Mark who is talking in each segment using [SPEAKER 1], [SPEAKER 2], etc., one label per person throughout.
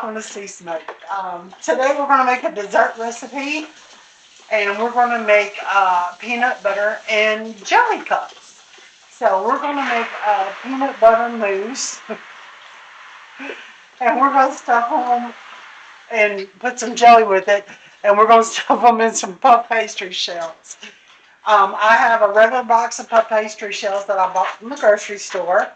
[SPEAKER 1] honesty smoke. Today we're going to make a dessert recipe, and we're going to make peanut butter and jelly cups. So we're going to make a peanut butter mousse, and we're going to stuff them and put some jelly with it, and we're going to stuff them in some puff pastry shells. I have a regular box of puff pastry shells that I bought from the grocery store.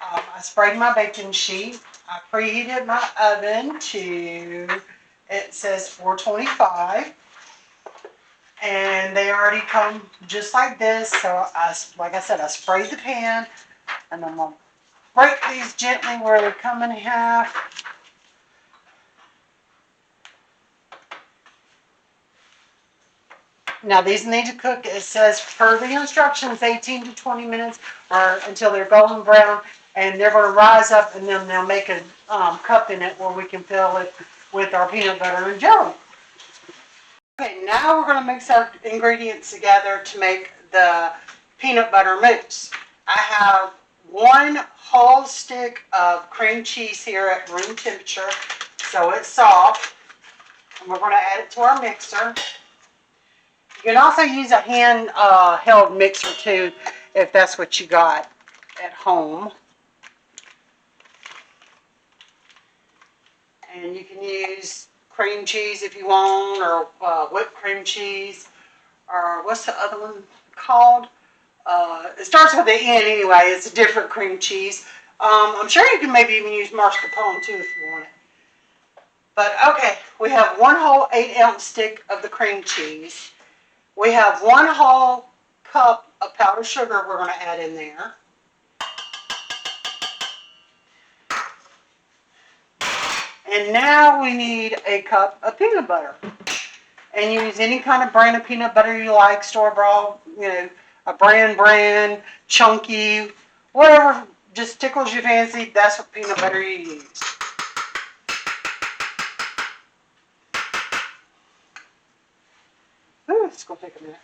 [SPEAKER 1] I sprayed my baking sheet. I preheated my oven to, it says 425. And they already come just like this. So like I said, I sprayed the pan, and I'm going to break these gently where they come in half. Now these need to cook, it says per the instructions, 18 to 20 minutes or until they're golden brown, and they're going to rise up, and then they'll make a cup in it where we can fill it with our peanut butter and jelly. Okay, now we're going to mix our ingredients together to make the peanut butter mousse. I have 1 whole stick of cream cheese here at room temperature, so it's soft, and we're going to add it to our mixer. You can also use a hand-held mixer too, if that's what you got at home. And you can use cream cheese if you want, or whipped cream cheese, or what's the other one called? It starts with an N anyway. It's a different cream cheese. I'm sure you can maybe even use mascarpone too if you want it. But okay, we have 1 whole 8-ounce stick of the cream cheese. We have 1 whole cup of powdered sugar we're going to add in there. And now we need a cup of peanut butter. And use any kind of brand of peanut butter you like, store-bought, you know, a brand, chunky, whatever just tickles your fancy, that's what peanut butter you use. Ooh, it's going to take a minute.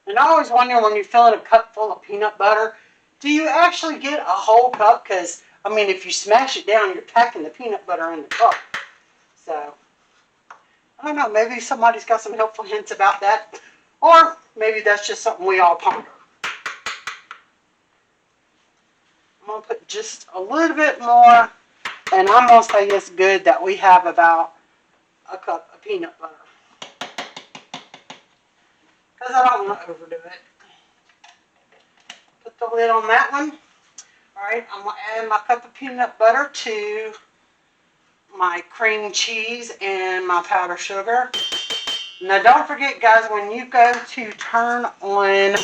[SPEAKER 1] And I always wonder when you fill in a cup full of peanut butter, do you actually get a whole cup? Because, I mean, if you smash it down, you're packing the peanut butter in the cup. So, I don't know, maybe somebody's got some helpful hints about that. Or maybe that's just something we all ponder. I'm going to put just a little bit more, and I'm going to say it's good that we have about a cup of peanut butter. Because I don't want to overdo it. Put the lid on that one. Alright, I'm going to add my cup of peanut butter to my cream cheese and my powdered sugar. Now don't forget, guys, when you go to turn on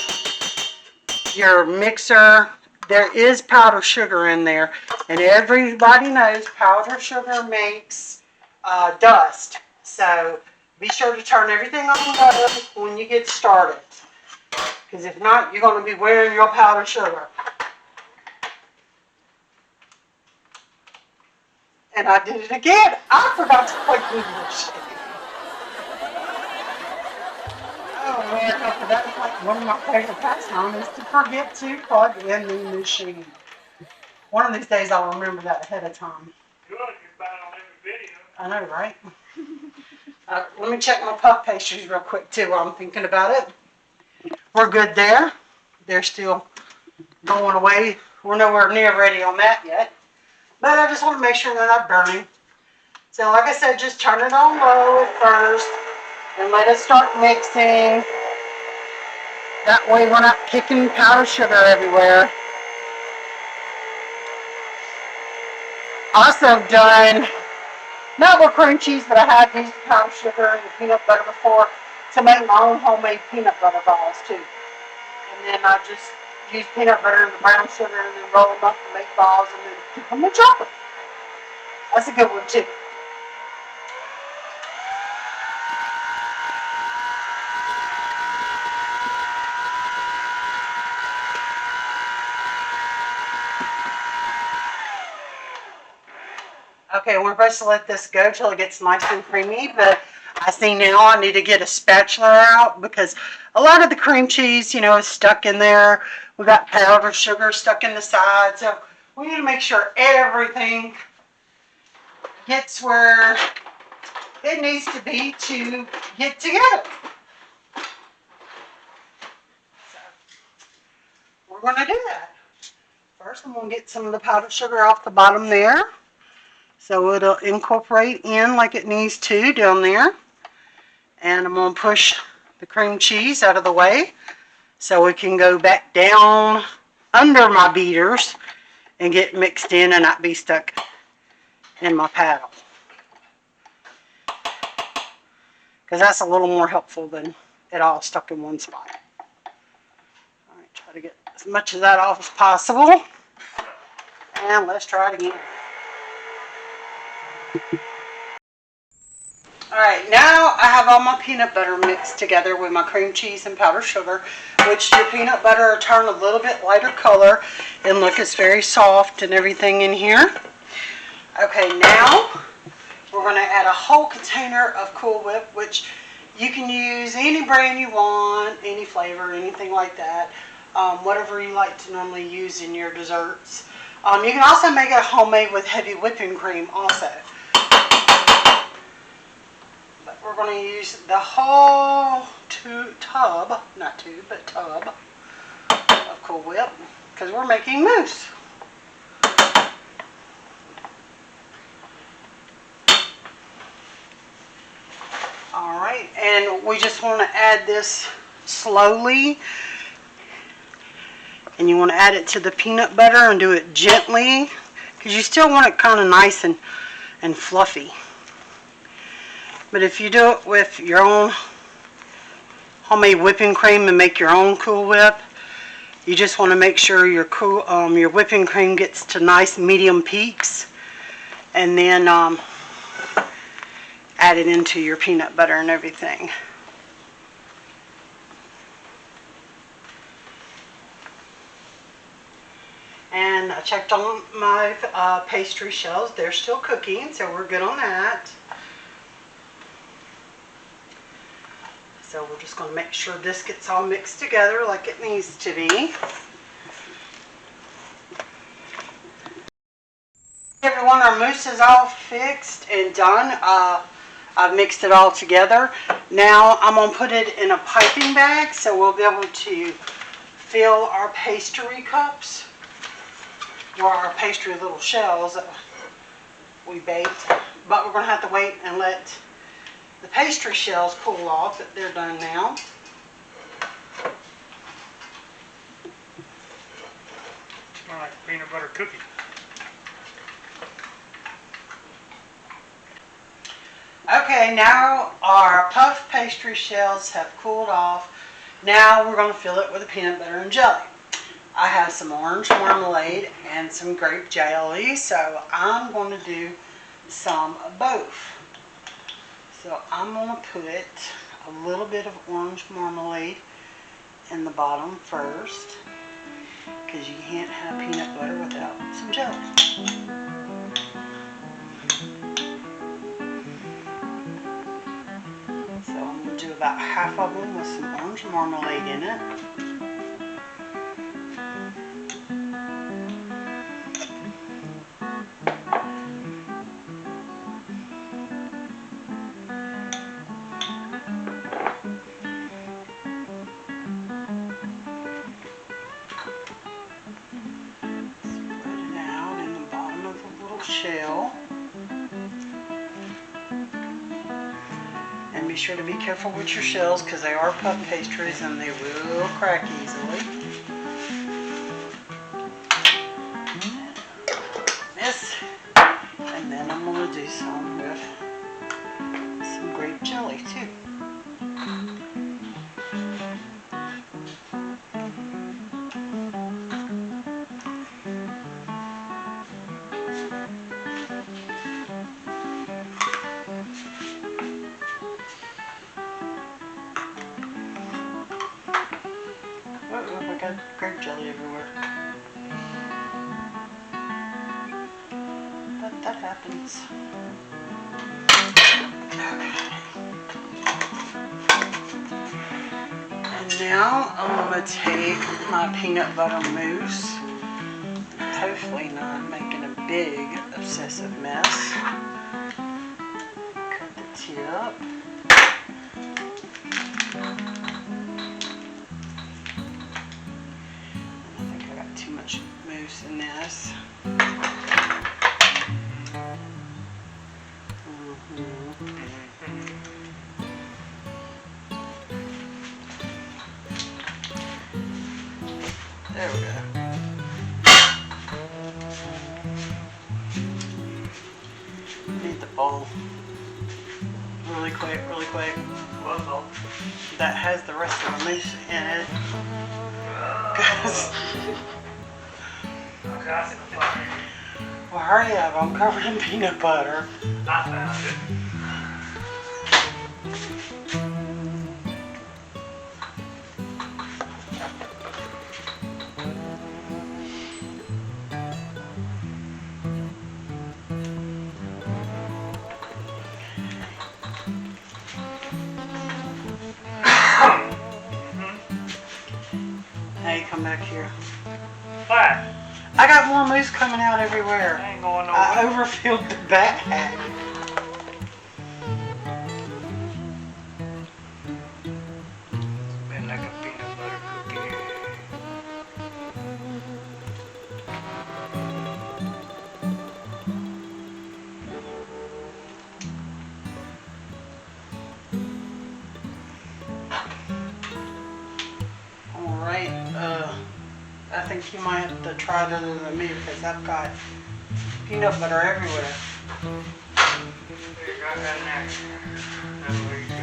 [SPEAKER 1] your mixer, there is powdered sugar in there. And everybody knows powdered sugar makes dust. So be sure to turn everything on low when you get started. Because if not, you're going to be wearing your powdered sugar. And I did it again. I forgot to plug in the machine. Oh, Lord, that's like one of my favorite pastimes is to forget to plug in the machine. One of these days I'll remember that ahead of time.
[SPEAKER 2] Good, you're about on every video.
[SPEAKER 1] I know, right? Let me check my puff pastries real quick too while I'm thinking about it. We're good there. They're still going away. We're nowhere near ready on that yet. But I just want to make sure they're not burning. So like I said, just turn it on low at first and let it start mixing. That way we're not kicking powdered sugar everywhere. Also done, not with cream cheese, but I have used powdered sugar and peanut butter before to make my own homemade peanut butter balls too. And then I just use peanut butter and the brown sugar and then roll them up and make balls and then dip them in chocolate. That's a good one too. Okay, we're supposed to let this go till it gets nice and creamy, but I see now I need to get a spatula out because a lot of the cream cheese, you know, is stuck in there. We got powdered sugar stuck in the side. So we need to make sure everything gets where it needs to be to get together. So we're going to do that. First, I'm going to get some of the powdered sugar off the bottom there. So it'll incorporate in like it needs to down there. And I'm going to push the cream cheese out of the way so it can go back down under my beaters and get mixed in and not be stuck in my paddle. Because that's a little more helpful than it all stuck in one spot. All right, try to get as much of that off as possible. And let's try it again. Alright, now I have all my peanut butter mixed together with my cream cheese and powdered sugar, which your peanut butter will turn a little bit lighter color and look, it's very soft and everything in here. Okay, now we're going to add a whole container of Cool Whip, which you can use any brand you want, any flavor, anything like that, whatever you like to normally use in your desserts. You can also make it homemade with heavy whipping cream also. We're going to use the whole tub of Cool Whip because we're making mousse. Alright, and we just want to add this slowly. And you want to add it to the peanut butter and do it gently because you still want it kind of nice and fluffy. But if you do it with your own homemade whipping cream and make your own Cool Whip, you just want to make sure your whipping cream gets to nice medium peaks, and then add it into your peanut butter and everything. And I checked on my pastry shells. They're still cooking, so we're good on that. So we're just going to make sure this gets all mixed together like it needs to be. Everyone, our mousse is all fixed and done. I've mixed it all together. Now I'm going to put it in a piping bag so we'll be able to fill our pastry cups, or our pastry little shells that we baked. But we're going to have to wait and let the pastry shells cool off, but they're done now.
[SPEAKER 2] Smell like a peanut butter cookie.
[SPEAKER 1] Okay, now our puff pastry shells have cooled off. Now we're going to fill it with the peanut butter and jelly. I have some orange marmalade and some grape jelly, so I'm going to do some of both. So I'm going to put a little bit of orange marmalade in the bottom first, because you can't have peanut butter without some jelly. So I'm going to do about half of them with some orange marmalade in it. Shell. And be sure to be careful with your shells because they are puff pastries and they will crack easily. This, and then I'm going to do some with some grape jelly too. I got grape jelly everywhere. But that happens. Okay. Now I'm going to take my peanut butter mousse, hopefully not making a big obsessive mess. Cut the tip. I think I got too much mousse in this. There we go. Need the bowl. Really quick, really quick.
[SPEAKER 2] Whoa.
[SPEAKER 1] That has the rest of the mousse in it. Well, hurry up, I'm covered in peanut butter.
[SPEAKER 2] I found it.
[SPEAKER 1] Hey, come back here.
[SPEAKER 2] What?
[SPEAKER 1] I got more mousse coming out everywhere.
[SPEAKER 2] I ain't going
[SPEAKER 1] I
[SPEAKER 2] nowhere.
[SPEAKER 1] overfilled the bag.
[SPEAKER 2] Been like a peanut butter cookie.
[SPEAKER 1] Alright, I think you might have to try it other than me because I've got peanut butter everywhere.
[SPEAKER 2] You got that napkin. That's where you go.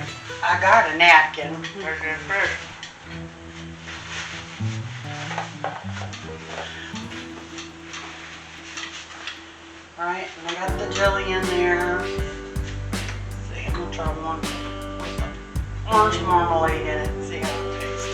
[SPEAKER 1] I got a napkin.
[SPEAKER 2] There's that fresh.
[SPEAKER 1] Alright, and I got the jelly in there. Let's see, I'm gonna try one with some orange marmalade in it and see how it tastes.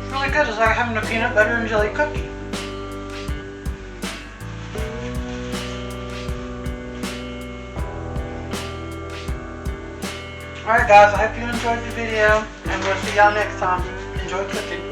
[SPEAKER 1] It's really good. It's like having a peanut butter and jelly cookie. Alright guys, I hope you enjoyed the video, and we'll see y'all next time. Enjoy cooking.